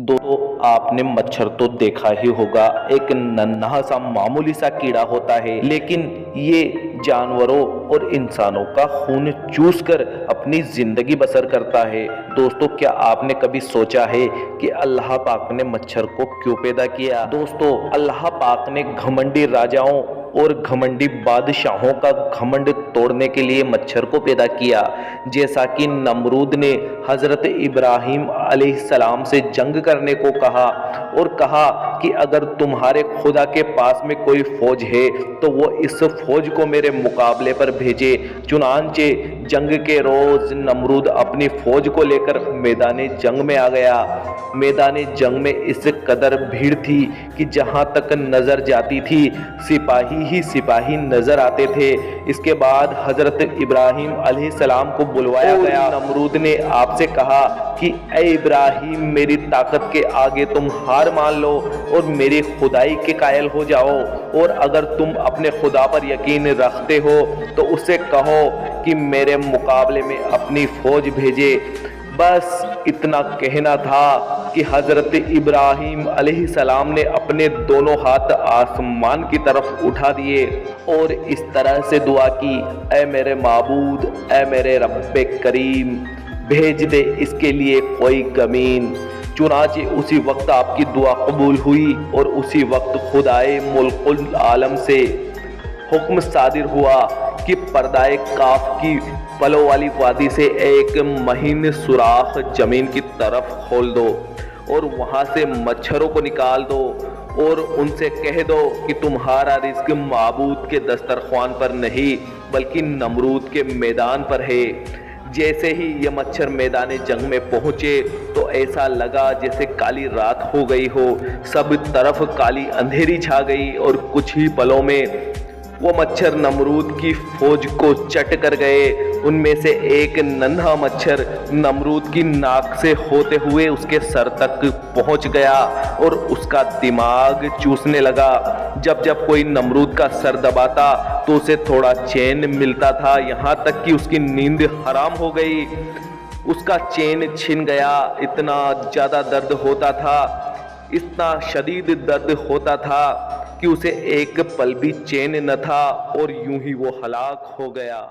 दोस्तों आपने मच्छर तो देखा ही होगा। एक नन्हा सा मामूली सा कीड़ा होता है, लेकिन ये जानवरों और इंसानों का खून चूस कर अपनी जिंदगी बसर करता है। दोस्तों क्या आपने कभी सोचा है कि अल्लाह पाक ने मच्छर को क्यों पैदा किया? दोस्तों अल्लाह पाक ने घमंडी राजाओं और घमंडी बादशाहों का घमंड तोड़ने के लिए मच्छर को पैदा किया। जैसा कि नमरूद ने हजरत इब्राहिम अलैहिस्सलाम से जंग करने को कहा और कहा कि अगर तुम्हारे खुदा के पास में कोई फौज है तो वो इस फौज को मेरे मुकाबले पर भेजे। चुनांचे जंग के रोज नमरूद अपनी फौज को लेकर मैदान जंग में आ गया। मैदान जंग में इस कदर भीड़ थी कि जहां तक नजर जाती थी सिपाही ही सिपाही नजर आते थे। इसके बाद हजरत इब्राहिम अलैहिस्सलाम को बुलवाया गया। नमरूद ने आपसे कहा कि ए इब्राहिम, मेरी ताकत के आगे तुम हार मान लो और मेरी खुदाई के कायल हो जाओ, और अगर तुम अपने खुदा पर यकीन रखते हो तो उससे कहो कि मेरे मुकाबले में अपनी फौज भेजे। बस इतना कहना था कि हजरत इब्राहिम अलैहिस्सलाम ने अपने दोनों हाथ आसमान की तरफ उठा दिए और इस तरह से दुआ की, ऐ मेरे माबूद, ऐ मेरे रब्बे करीम, भेज दे इसके लिए कोई कमीन। चुनांचे उसी वक्त आपकी दुआ कबूल हुई और उसी वक्त खुदाए मुल्कुल आलम से हुक्म सादिर हुआ कि पर्दाए काफ की पलों वाली वादी से एक महीन सुराख जमीन की तरफ खोल दो और वहां से मच्छरों को निकाल दो और उनसे कह दो कि तुम्हारा रिज्क माबूद के दस्तरख्वान पर नहीं बल्कि नमरूद के मैदान पर है। जैसे ही ये मच्छर मैदान जंग में पहुंचे तो ऐसा लगा जैसे काली रात हो गई हो। सब तरफ काली अंधेरी छा गई और कुछ ही पलों में वो मच्छर नमरूद की फौज को चट कर गए। उनमें से एक नन्हा मच्छर नमरूद की नाक से होते हुए उसके सर तक पहुंच गया और उसका दिमाग चूसने लगा। जब जब कोई नमरूद का सर दबाता तो उसे थोड़ा चैन मिलता था, यहाँ तक कि उसकी नींद हराम हो गई। उसका चैन छिन गया। इतना ज़्यादा दर्द होता था, इतना शदीद दर्द होता था कि उसे एक पल भी चैन न था और यूं ही वो हलाक हो गया।